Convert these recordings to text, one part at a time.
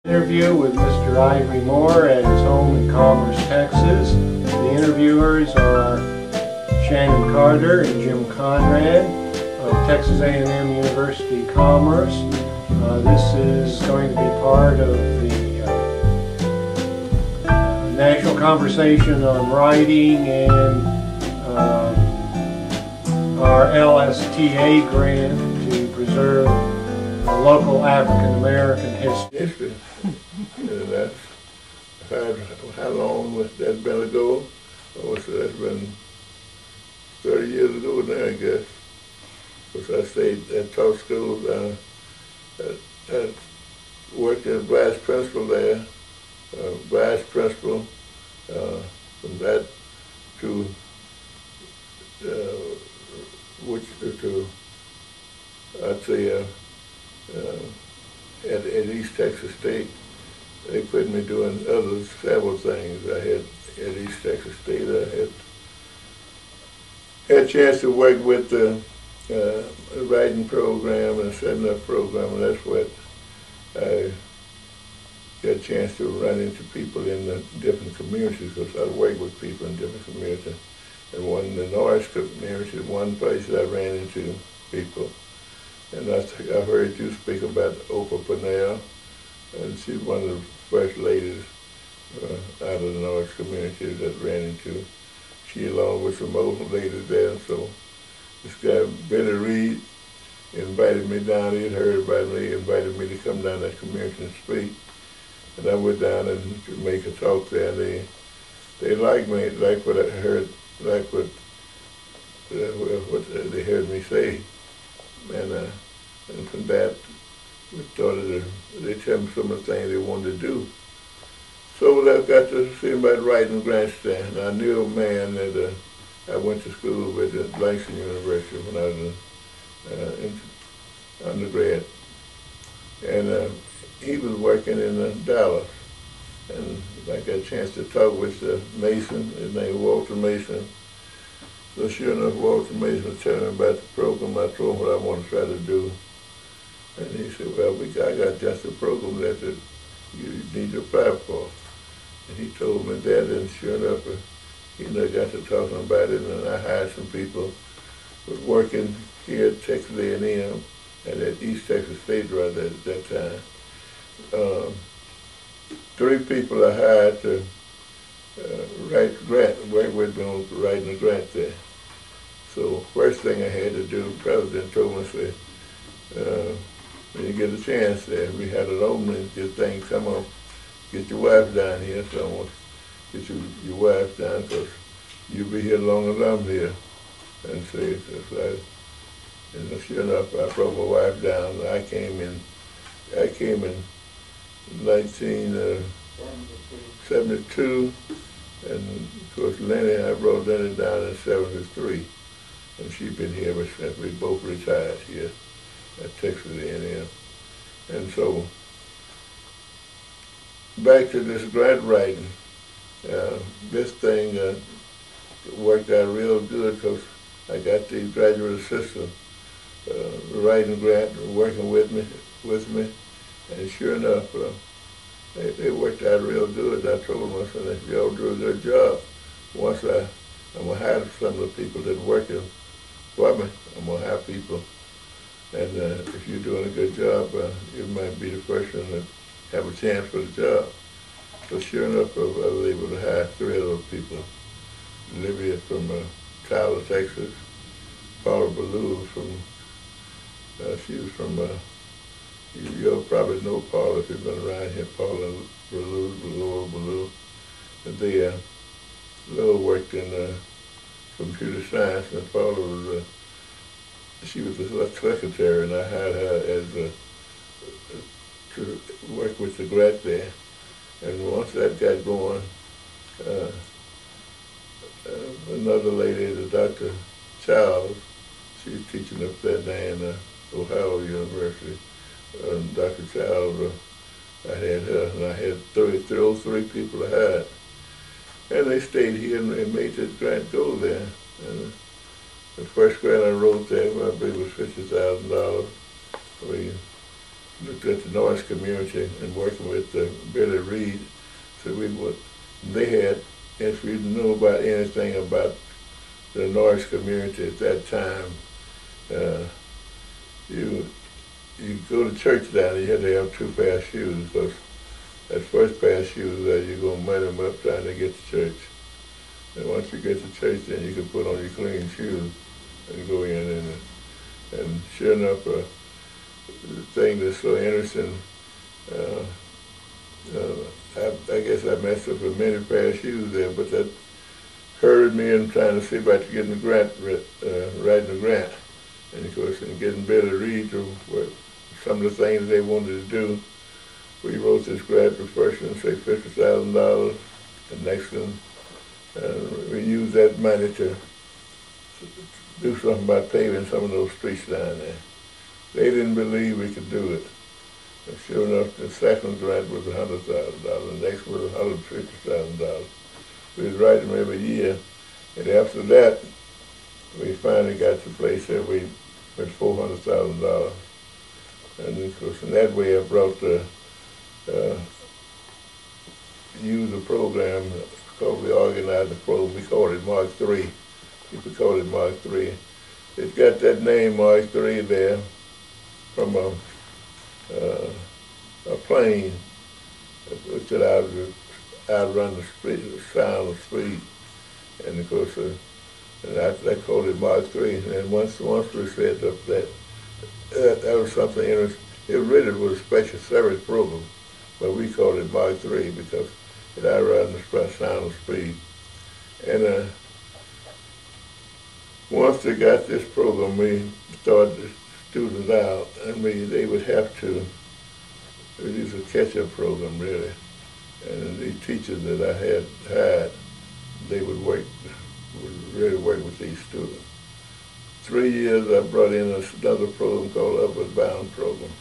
Interview with Mr. Ivory Moore at his home in Commerce, Texas. The interviewers are Shannon Carter and Jim Conrad of Texas A&M University-Commerce. This is going to be part of the national conversation on writing and our LSTA grant to preserve local African American history. That's how long was that been ago? Oh, so that's been 30 years ago now, I guess. Because I taught school, I worked as vice principal there, from that to I'd say at East Texas State. They put me doing several things. I had at East Texas State, I had a chance to work with the writing program and setting up program, and that's what I got a chance to run into people in the different communities, because I work with people in different communities. And one in the North community, one place that I ran into people. And I heard you speak about Oprah Purnell, and she's one of the first ladies out of the North community that ran into. She, along with some older ladies there, and so this guy, Billy Reed, invited me down. He had heard about me, invited me to come down to that community and speak. And I went down and to make a talk there. They liked me, liked what I heard, liked what they heard me say. And from that, we started they tell me some of the things they wanted to do. So I got to see about writing grants there. And I knew a man that I went to school with at Langston University when I was in undergrad. And he was working in Dallas. And I got a chance to talk with Mason, his name Walter Mason. So sure enough, Walter Mason was telling me about the program. I told him what I want to try to do. And he said, well, I got just a program that you need to apply for. And he told me that, and sure enough, he got to talking about it, and I hired some people who were working here at Texas A&M and at East Texas State right at that time. 3 people I hired to write the grant, work with me on writing a grant there. So first thing I had to do, the president told me, said, when you get a chance there, we had an opening, this thing, come on, get your wife down here. So I want to get your wife down, because you'll be here longer than I'm here. And so and sure enough, I brought my wife down. I came in 1972, and of course Lenny, I brought Lenny down in 73, and she's been here ever since. We both retired here at Texas A&M. And so, back to this grant writing, this thing worked out real good, because I got these graduate assistants writing grant, working with me, and sure enough, they worked out real good. I told them, I said, if y'all do a good job, once I'm going to hire some of the people that are working for me, I'm going to hire people. And if you're doing a good job, you might be the first one to have a chance for the job. So sure enough, I was able to hire 3 of those people. Olivia from Tyler, Texas. Paula Ballou she was from, you'll probably know Paula if you've been around here, Paula Ballou. And they Lil worked in computer science, and Paula was she was the secretary, and I hired her as to work with the grant there. And once that got going, another lady, the Dr. Charles, she's teaching up there now in Ohio University. Dr. Charles, I had her, and I had those 3 people I hired. And they stayed here and made this grant go there. And the first grant I wrote there, I believe, was $50,000. We with the Norris community and working with Billy Reed. So they had, if you knew about anything about the Norris community at that time, you go to church down there, you had to have 2 pair of shoes, because that first pair of shoes you're going to muddy them up trying to get to church. And once you get to church, then you can put on your clean shoes and go in. And sure enough, the thing that's so interesting, I guess I messed up with many pair of shoes there, but that hurried me in trying to see about getting the grant, writing the grant. And of course, in getting Billy Reed to some of the things they wanted to do, we wrote this grant. The first one, say $50,000. The next one, we used that money to do something about paving some of those streets down there. They didn't believe we could do it. And sure enough, the second grant was $100,000. The next was $150,000. We was writing them every year. And after that, we finally got to the place that we went $400,000. And of course, in that way, I brought the user program, because we organized the program. We called it Mark III. We called it Mark III. It's got that name, Mark III, there from a plane that outrun the speed, the sound of speed. And of course, and I called it Mark III. And once we set up that was something interesting. It really was a special service program, but we called it Mark III because it outrun the sound of speed. And once they got this program, we started the students out, and they would have to, it was a catch-up program really. And the teachers that I had hired, they would really work with these students. 3 years I brought in another program called Upward Bound program.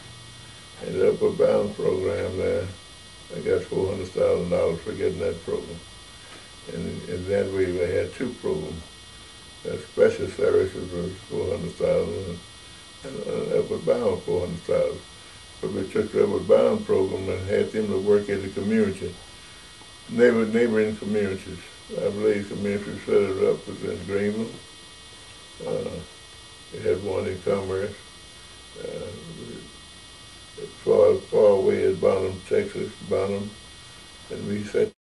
And the Upward Bound program there, I got $400,000 for getting that program. And then we had 2 programs. Special services was $400,000 and Upward Bound $400,000. But we took the Upward Bound program and had them to work in the community, neighboring communities. I believe the community we set it up was in Greenville. We had one in Commerce. Far away as Bonham, Texas, Bonham. And we set